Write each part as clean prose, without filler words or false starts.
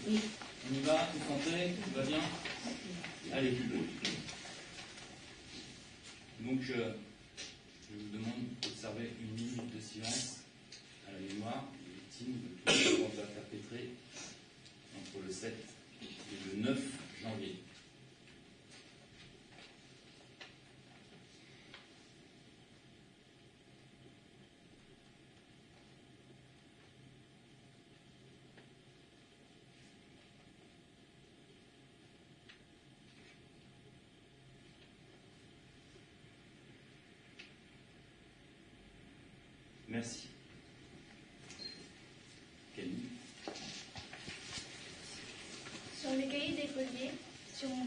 Oui. On y va, tout santé, tout va bien? Allez. Donc, je vous demande d'observer une minute de silence à la mémoire des victimes de tous les attentats perpétrés entre le 7 et le 9 janvier. Merci. Camille. Sur les cahiers d'écolier, sur mon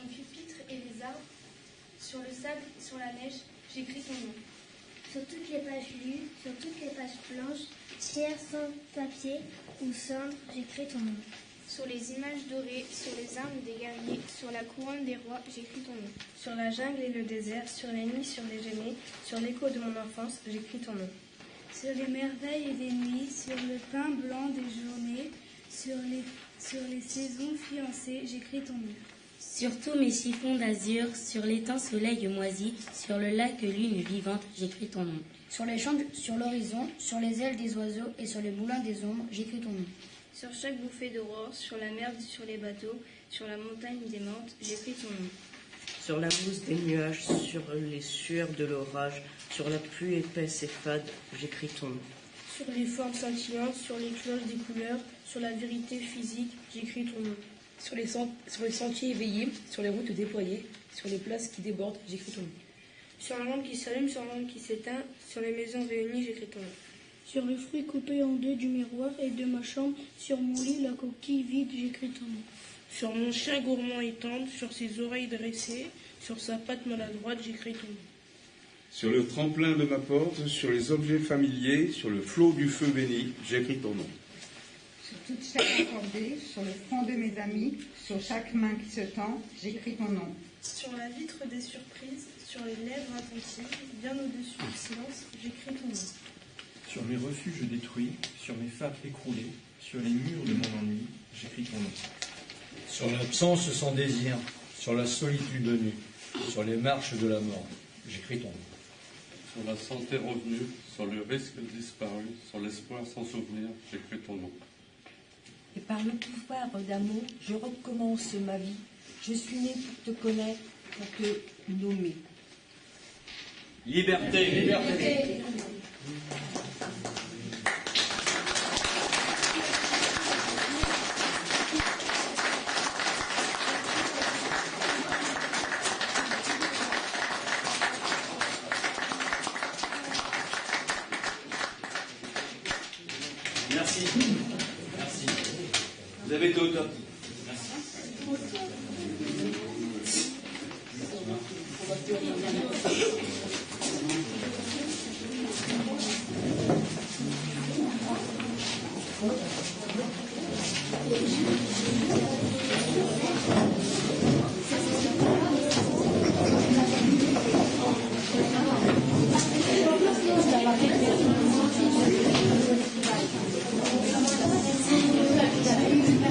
pupitre et les arbres, sur le sable, sur la neige, j'écris ton nom. Sur toutes les pages lues, sur toutes les pages blanches, tiers sans papier ou cendre, j'écris ton nom. Sur les images dorées, sur les armes des guerriers, sur la couronne des rois, j'écris ton nom. Sur la jungle et le désert, sur les nuits, sur les gemêts, sur l'écho de mon enfance, j'écris ton nom. Sur les merveilles et les nuits, sur le pain blanc des journées, sur les saisons fiancées, j'écris ton nom. Sur tous mes chiffons d'azur, sur l'étang soleil moisi, sur le lac lune vivante, j'écris ton nom. Sur les champs, sur l'horizon, sur les ailes des oiseaux et sur les moulins des ombres, j'écris ton nom. Sur chaque bouffée d'aurore, sur la mer, sur les bateaux, sur la montagne démente, j'écris ton nom. Sur la mousse des nuages, sur les sueurs de l'orage, sur la pluie épaisse et fade, j'écris ton nom. Sur les formes scintillantes, sur les cloches des couleurs, sur la vérité physique, j'écris ton nom. Sur les sentiers éveillés, sur les routes déployées, sur les places qui débordent, j'écris ton nom. Sur la lampe qui s'allume, sur la lampe qui s'éteint, sur les maisons réunies, j'écris ton nom. Sur le fruit coupé en deux du miroir et de ma chambre, sur mon lit, la coquille vide, j'écris ton nom. Sur mon chien gourmand et tendre, sur ses oreilles dressées, sur sa patte maladroite, j'écris ton nom. Sur le tremplin de ma porte, sur les objets familiers, sur le flot du feu béni, j'écris ton nom. Sur toute chaque accordée, sur le front de mes amis, sur chaque main qui se tend, j'écris ton nom. Sur la vitre des surprises, sur les lèvres attentives, bien au-dessus du silence, j'écris ton nom. Sur mes refuges détruits, sur mes fables écroulées, sur les murs de mon ennui, j'écris ton nom. Sur l'absence sans désir, sur la solitude nue, sur les marches de la mort, j'écris ton nom. Sur la santé revenue, sur le risque disparu, sur l'espoir sans souvenir, j'écris ton nom. Et par le pouvoir d'amour, je recommence ma vie. Je suis né pour te connaître, pour te nommer. Liberté. Liberté. Merci. Merci. Vous avez été au top. Merci.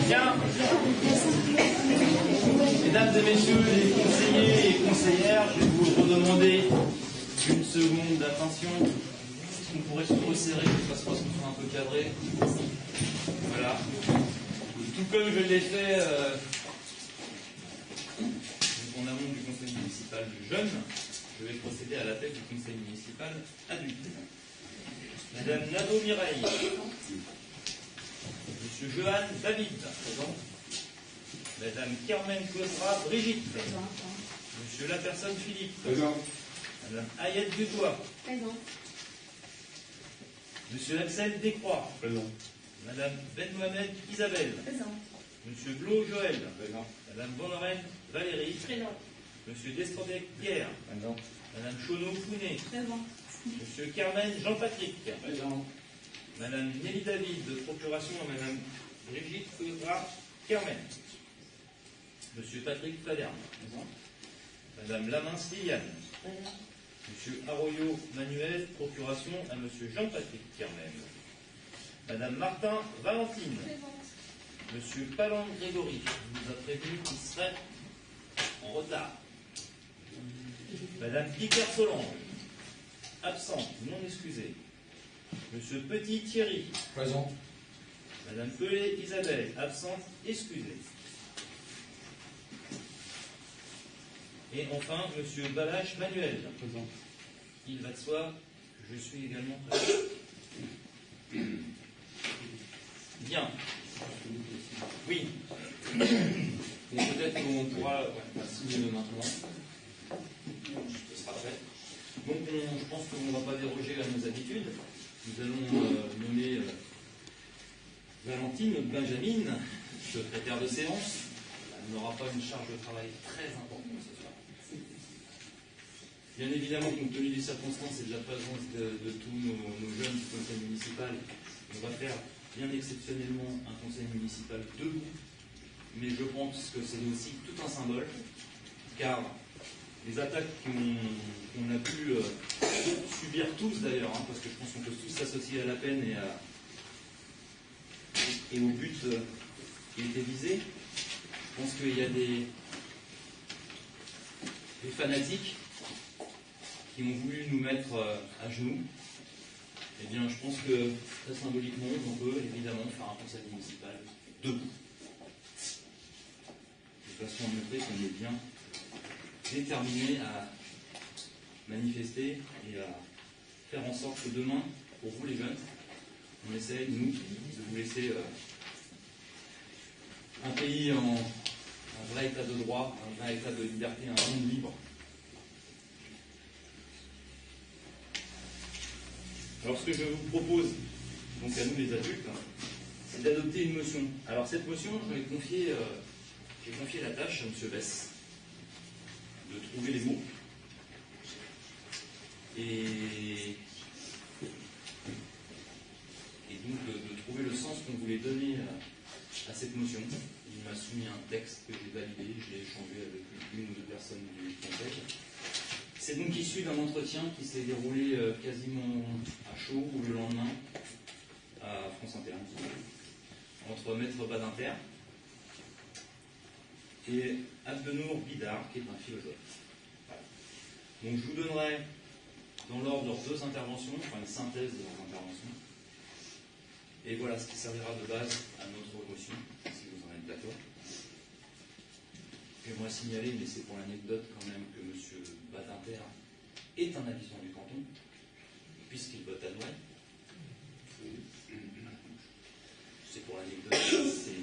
Bien. Mesdames et messieurs les conseillers et conseillères, je vais vous redemander une seconde d'attention. Est-ce qu'on pourrait se resserrer, que ça se passe qu'on soit un peu cadré? Voilà. Tout comme je l'ai fait en amont du conseil municipal jeune, je vais procéder à l'appel du conseil municipal adulte. Madame Nadeau Mireille. Monsieur Johan David, présent. Madame Carmen Cosra Brigitte. Présent. Monsieur Lapersonne Philippe. Présent. Madame Ayette Dutoit. Présent. Monsieur Axel Descroix. Présent. Madame Ben Mohamed Isabelle. Présent. Monsieur Blo Joël. Présent. Madame Bonlorraine Valérie. Présent. Monsieur Destrobec Pierre. Présent. Madame Chonneau Founet. Présent. Monsieur Carmen Jean-Patrick. Présent. Madame Nelly David, de procuration à Madame Brigitte Cosra Carmen. Monsieur Patrick Fladerne. Présent. Madame Lamince Liliane. Présent. Monsieur Arroyo Manuel, procuration à Monsieur Jean-Patrick Carmen. Madame Martin Valentine. Présente. Monsieur Palan Grégory nous a prévenu qu'il serait en retard. Madame Picard-Solange, absente, non excusée. Monsieur Petit Thierry. Présent. Madame Pelé Isabelle, absente, excusée. Et enfin, Monsieur Balache Manuel. Présent. Il va de soi que je suis également présent. Bien. Oui. Et peut-être qu'on pourra signer maintenant. Ce sera fait. Donc je pense qu'on ne va pas déroger à nos habitudes. Nous allons nommer Valentine Benjamin, secrétaire de séance. Elle n'aura pas une charge de travail très importante ce soir. Bien évidemment, compte tenu des circonstances et de la présence de tous nos jeunes du conseil municipal, on va faire bien exceptionnellement un conseil municipal debout. Mais je pense que c'est aussi tout un symbole, car les attaques qu'on a pu subir tous d'ailleurs, parce que je pense qu'on peut tous s'associer à la peine et au but qui était visé. Je pense qu'il y a des fanatiques qui ont voulu nous mettre à genoux. Eh bien, je pense que très symboliquement, on peut évidemment faire un conseil municipal debout. De façon à montrer qu'on est bien déterminé à manifester et à faire en sorte que demain, pour vous les jeunes, on essaie, nous, de vous laisser un pays en vrai état de droit, un vrai état de liberté, un monde libre. Alors ce que je vous propose, donc à nous les adultes, c'est d'adopter une motion. Alors cette motion, j'ai confié la tâche à M. Bess de trouver les mots et donc de trouver le sens qu'on voulait donner à cette motion. Il m'a soumis un texte que j'ai validé, je l'ai échangé avec une ou deux personnes du conseil. C'est donc issu d'un entretien qui s'est déroulé quasiment à chaud ou le lendemain à France Inter, entre Maître Badinter et Abdenour Bidar, qui est un philosophe. Voilà. Donc je vous donnerai dans l'ordre leurs deux interventions, enfin une synthèse de leurs interventions. Et voilà ce qui servira de base à notre motion, si vous en êtes d'accord. J'aimerais signaler, mais c'est pour l'anecdote quand même, que M. Badinter est un habitant du canton, puisqu'il vote à Nouai. C'est pour l'anecdote, c'est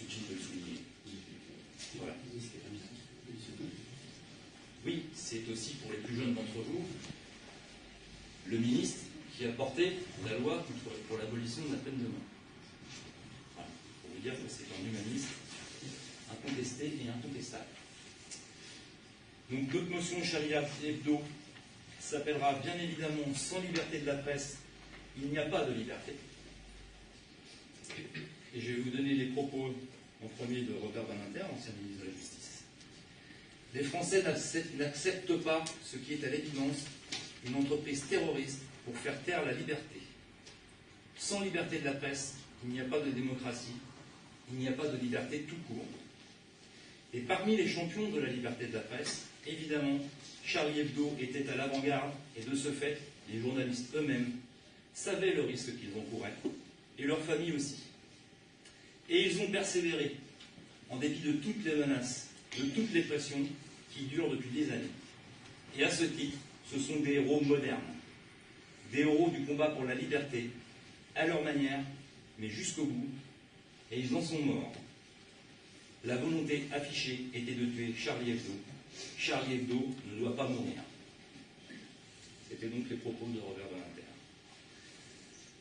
utile de le souligner. Voilà. Oui, c'est aussi pour les plus jeunes d'entre vous, le ministre qui a porté la loi pour l'abolition de la peine de mort. Voilà. Pour vous dire que c'est un humaniste incontesté et incontestable. Donc notre motion Charlie Hebdo s'appellera bien évidemment « Sans liberté de la presse, il n'y a pas de liberté ». Et je vais vous donner les propos en premier de Robert Badinter, ancien ministre de la Justice. Les Français n'acceptent pas ce qui est à l'évidence une entreprise terroriste pour faire taire la liberté. Sans liberté de la presse, il n'y a pas de démocratie, il n'y a pas de liberté tout court. Et parmi les champions de la liberté de la presse, évidemment, Charlie Hebdo était à l'avant-garde, et de ce fait, les journalistes eux-mêmes savaient le risque qu'ils encouraient, et leurs familles aussi. Et ils ont persévéré, en dépit de toutes les menaces, de toutes les pressions qui durent depuis des années. Et à ce titre, ce sont des héros modernes, des héros du combat pour la liberté, à leur manière, mais jusqu'au bout, et ils en sont morts. La volonté affichée était de tuer Charlie Hebdo. Charlie Hebdo ne doit pas mourir. C'était donc les propos de Robert Badinter.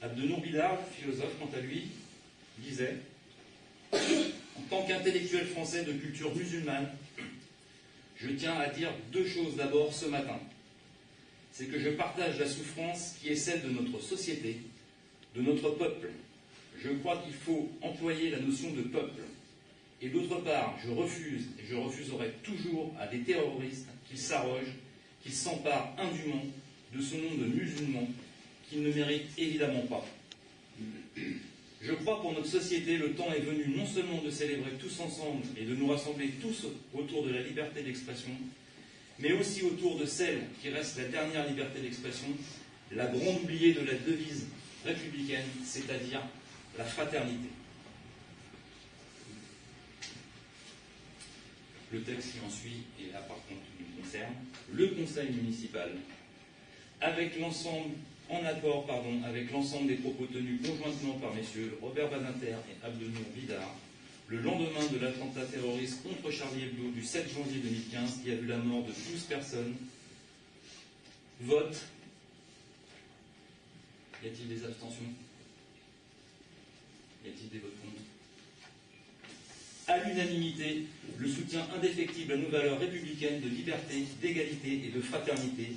Abdenour Bidar, philosophe, quant à lui, disait « En tant qu'intellectuel français de culture musulmane, je tiens à dire deux choses d'abord ce matin. C'est que je partage la souffrance qui est celle de notre société, de notre peuple. Je crois qu'il faut employer la notion de peuple. Et d'autre part, je refuse et je refuserai toujours à des terroristes qu'ils s'arrogent, qu'ils s'emparent indûment de ce nom de musulmans qu'ils ne méritent évidemment pas. Je crois pour notre société, le temps est venu non seulement de célébrer tous ensemble et de nous rassembler tous autour de la liberté d'expression, mais aussi autour de celle qui reste la dernière liberté d'expression, la grande oubliée de la devise républicaine, c'est-à-dire la fraternité. Le texte qui en suit, et là par contre nous concerne, le conseil municipal, en accord avec l'ensemble des propos tenus conjointement par messieurs Robert Badinter et Abdenour Bidar, le lendemain de l'attentat terroriste contre Charlie Hebdo du 7 janvier 2015, qui a vu la mort de 12 personnes, vote. Y a-t-il des abstentions? Y a-t-il des votes contre? À l'unanimité, le soutien indéfectible à nos valeurs républicaines de liberté, d'égalité et de fraternité,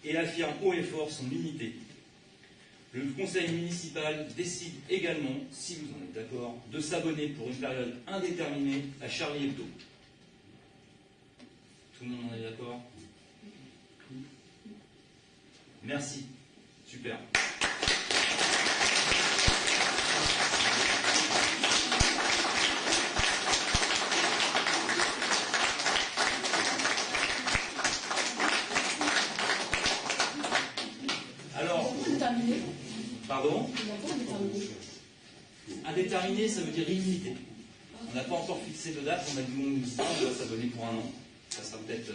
et affirme haut et fort son unité. Le conseil municipal décide également, si vous en êtes d'accord, de s'abonner pour une période indéterminée à Charlie Hebdo. Tout le monde en est d'accord? Merci. Super. Alors, pardon? Indéterminé, ça veut dire illimité. On n'a pas encore fixé de date, on a dit on va s'abonner pour un an. Ça sera peut-être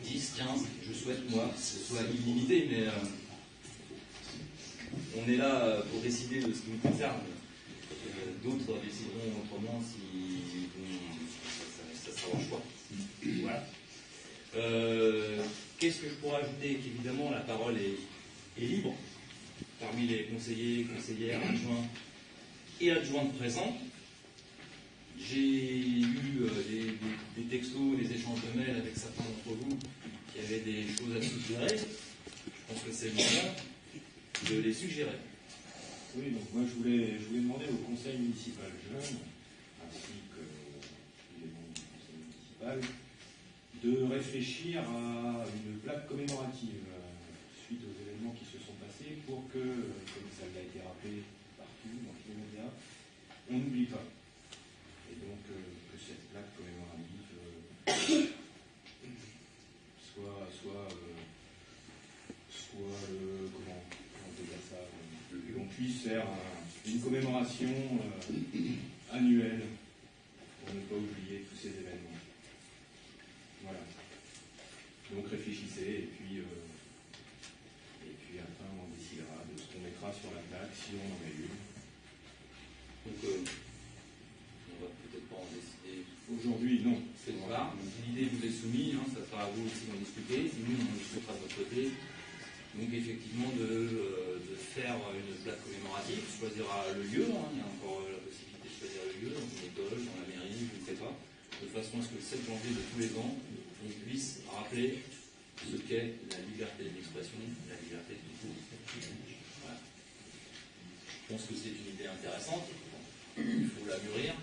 10, 15, je souhaite moi que ce soit illimité, mais on est là pour décider de ce qui nous concerne. D'autres décideront autrement si ça sera leur choix. Voilà. Qu'est-ce que je pourrais ajouter? Qu'évidemment la parole est libre parmi les conseillers, conseillères, adjoints et adjointes présents. J'ai eu des textos, des échanges de mails avec certains d'entre vous qui avaient des choses à suggérer. Je pense que c'est le moment de les suggérer. Oui, donc moi je voulais demander au conseil municipal jeune, ainsi que les membres du conseil municipal, de réfléchir à une plaque commémorative suite aux événements qui se sont passés pour que, comme ça a été rappelé partout dans tous les médias, on n'oublie pas. Et donc que cette plaque commémorative soit comment on peut dire ça, qu'on puisse faire une commémoration annuelle pour ne pas oublier tous ces événements. Voilà. Donc réfléchissez et puis après on décidera de ce qu'on mettra sur la plaque si on en a une. Donc on va peut-être pas en décider aujourd'hui, non. C'est voilà. L'idée vous est soumise, ça sera à vous aussi d'en discuter. Nous on en discutera de votre côté. Donc effectivement de faire une plaque commémorative, choisira le lieu, il y a encore la possibilité de choisir le lieu, dans une école, dans la mairie, je ne sais pas, de façon à ce que le 7 janvier de tous les ans, on puisse rappeler ce qu'est la liberté d'expression, la liberté de tout. Voilà. Je pense que c'est une idée intéressante, il faut la mûrir.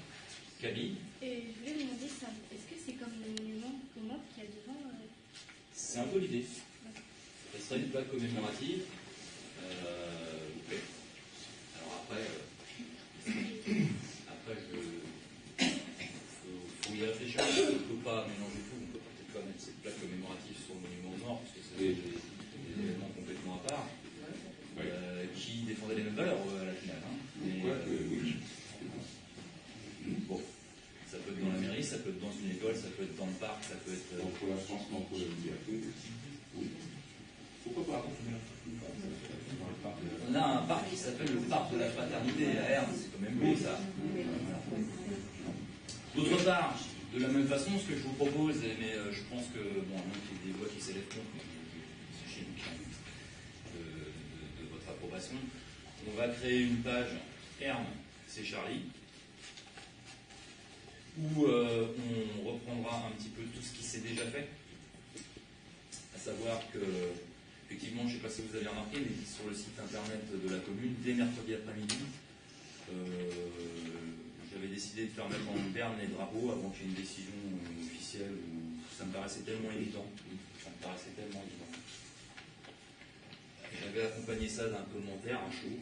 Camille? Et je voulais vous demander ça, est-ce que c'est comme le monument aux morts qu'il y a devant C'est un peu l'idée. Ça serait une plaque commémorative. Okay. Alors après, faut y réfléchir. On ne peut pas mélanger tout. On ne peut peut-être pas mettre cette plaque commémorative sur le monument aux morts, parce que c'est des éléments complètement à part, qui défendaient les mêmes valeurs à la finale. Bon. Ça peut être dans la mairie, ça peut être dans une école, ça peut être dans le parc, ça peut être... Pour la France, non, pour la liberté. Oui. Pourquoi pas? On a un parc qui s'appelle le parc de la fraternité à Hermes, c'est quand même beau ça. D'autre part, de la même façon, ce que je vous propose, mais je pense que, bon, à moins qu'il y ait des voix qui s'élèvent contre, c'est chez nous de votre approbation, on va créer une page Hermes, c'est Charlie, où on reprendra un petit peu tout ce qui s'est déjà fait, à savoir que effectivement, je ne sais pas si vous avez remarqué, mais sur le site internet de la commune, dès mercredi après-midi, j'avais décidé de faire mettre en berne les drapeaux avant qu'il y ait une décision officielle. Ça me paraissait tellement évident. J'avais accompagné ça d'un commentaire à chaud.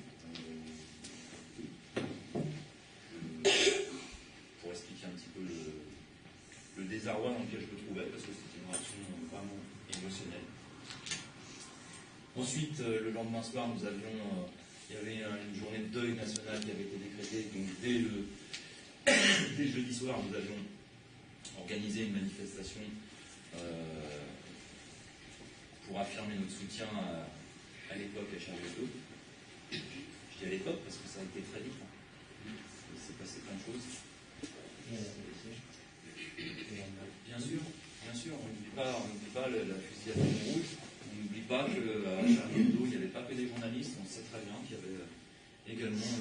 Ensuite, le lendemain soir, il y avait une journée de deuil national qui avait été décrétée. Donc dès jeudi soir, nous avions organisé une manifestation pour affirmer notre soutien à l'époque à Charles Hebdo. Je dis à l'époque parce que ça a été très vite. Il s'est passé plein de choses. Bien sûr, on n'oublie pas la fusillade de Montrouge. On n'oublie pas qu'à Charlie Hebdo, il n'y avait pas que des journalistes. On sait très bien qu'il y avait également